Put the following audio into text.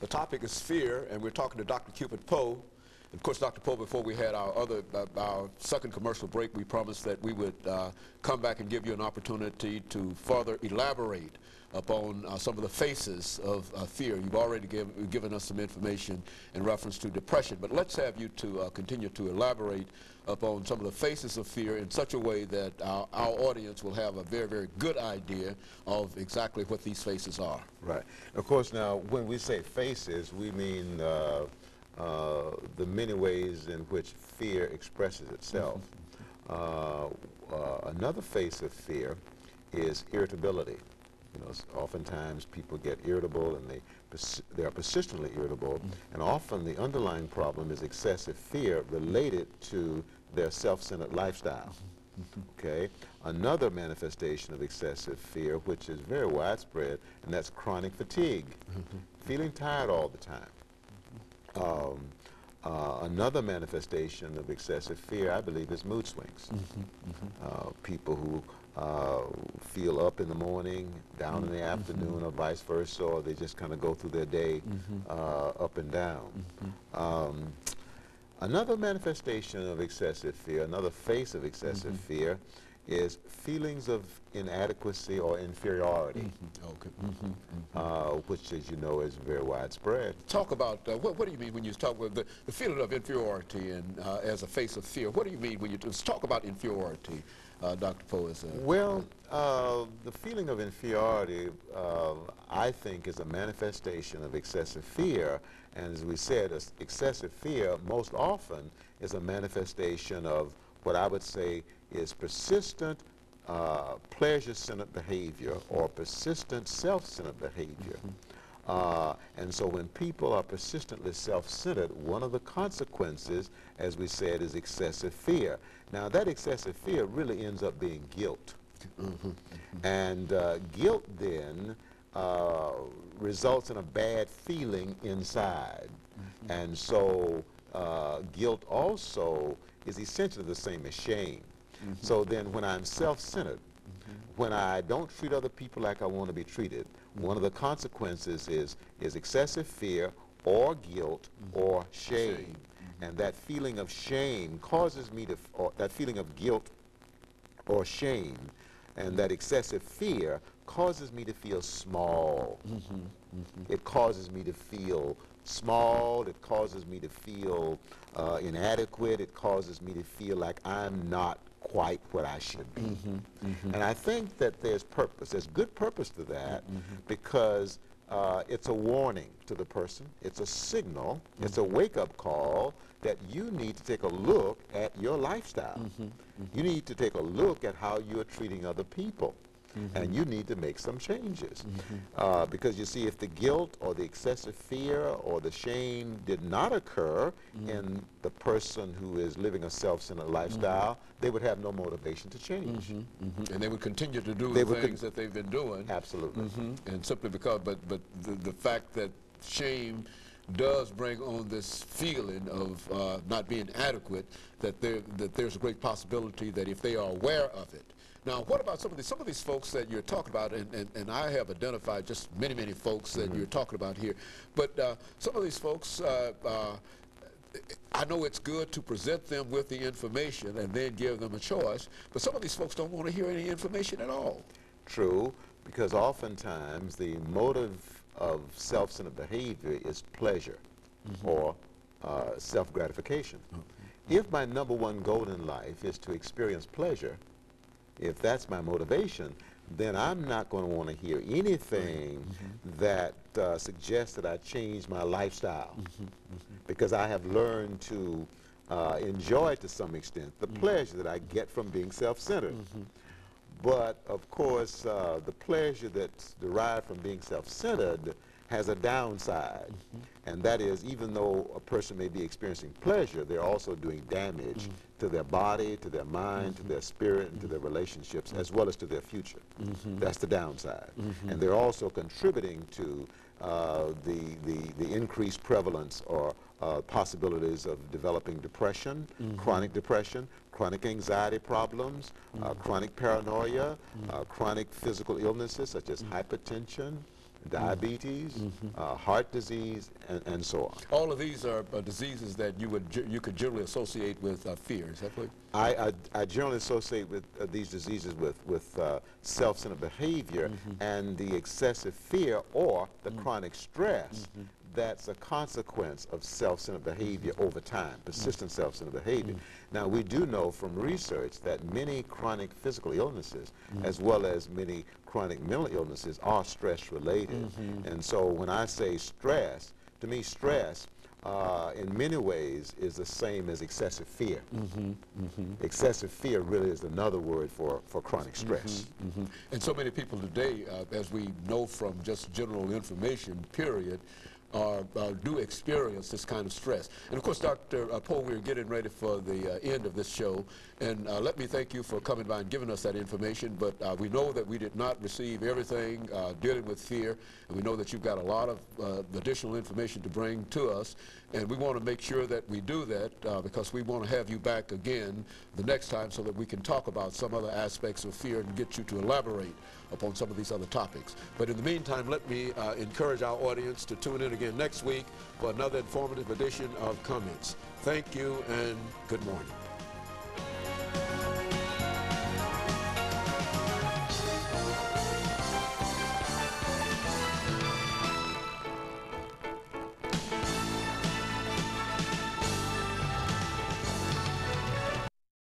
The topic is fear, and we're talking to Dr. CPoe. And of course, Dr. Poe, before we had our second commercial break, we promised that we would come back and give you an opportunity to further elaborate upon some of the faces of fear. You've already given us some information in reference to depression, but let's have you to continue to elaborate upon some of the faces of fear in such a way that our audience will have a very, very good idea of exactly what these faces are. Right. Of course, now, when we say faces, we mean the many ways in which fear expresses itself. Another face of fear is irritability. You know, oftentimes people get irritable and they are persistently irritable, and often the underlying problem is excessive fear related to their self-centered lifestyle. Okay? Another manifestation of excessive fear, which is very widespread, and that's chronic fatigue, feeling tired all the time. Another manifestation of excessive fear, I believe, is mood swings. People who feel up in the morning, down in the afternoon, or vice versa, or they just kind of go through their day up and down. Another manifestation of excessive fear, another face of excessive fear, is feelings of inadequacy or inferiority, which, as you know, is very widespread. Talk about, what do you mean when you talk about the feeling of inferiority and as a face of fear? What do you mean when you talk about inferiority, Dr. Poe? Well, the feeling of inferiority, I think, is a manifestation of excessive fear. And as we said, excessive fear most often is a manifestation of what I would say is persistent pleasure-centered behavior or persistent self-centered behavior. And so when people are persistently self-centered, one of the consequences, as we said, is excessive fear. Now, that excessive fear really ends up being guilt. And guilt then results in a bad feeling inside. And so guilt also is essentially the same as shame. So then when I'm self-centered, when I don't treat other people like I want to be treated, one of the consequences is excessive fear or guilt or shame. And that feeling of shame causes me to, or that feeling of guilt or shame, and that excessive fear causes me to feel small. It causes me to feel small. It causes me to feel inadequate. It causes me to feel like I'm not quite what I should be. And I think that there's purpose. There's good purpose to that because it's a warning to the person. It's a signal. It's a wake-up call that you need to take a look at your lifestyle. You need to take a look at how you're treating other people. And you need to make some changes. Because you see, if the guilt or the excessive fear or the shame did not occur in the person who is living a self-centered lifestyle, they would have no motivation to change. And they would continue to do the things that they've been doing. Absolutely. And simply because, but the fact that shame does bring on this feeling of not being adequate, that there's a great possibility that if they are aware of it. Now, what about some of these folks that you're talking about, and I have identified just many folks that you're talking about here, but some of these folks, I know it's good to present them with the information and then give them a choice, but some of these folks don't want to hear any information at all. True, because oftentimes the motive of self-centered behavior is pleasure or self-gratification. If my #1 goal in life is to experience pleasure, if that's my motivation, then I'm not going to want to hear anything that suggests that I change my lifestyle, because I have learned to enjoy to some extent the pleasure that I get from being self-centered. But of course, the pleasure that's derived from being self-centered has a downside, and that is, even though a person may be experiencing pleasure, they're also doing damage to their body, to their mind, to their spirit, and to their relationships, as well as to their future. That's the downside. And they're also contributing to the increased prevalence or possibilities of developing depression, chronic anxiety problems, chronic paranoia, chronic physical illnesses such as hypertension, diabetes, heart disease, and so on. All of these are diseases that you could generally associate with fear. Is that right? I generally associate with these diseases with self-centered behavior and the excessive fear or the chronic stress that's a consequence of self-centered behavior over time, persistent self-centered behavior. Now, we do know from research that many chronic physical illnesses, as well as many chronic mental illnesses, are stress-related. And so when I say stress, to me, stress in many ways is the same as excessive fear. Excessive fear really is another word for chronic stress. And so many people today, as we know from just general information, period, do experience this kind of stress. And of course, Dr. Poe, we're getting ready for the end of this show, and let me thank you for coming by and giving us that information, but we know that we did not receive everything dealing with fear, and we know that you've got a lot of additional information to bring to us, and we want to make sure that we do that because we want to have you back again the next time so that we can talk about some other aspects of fear and get you to elaborate upon some of these other topics. But in the meantime, let me encourage our audience to tune in again next week for another informative edition of Comments. Thank you and good morning.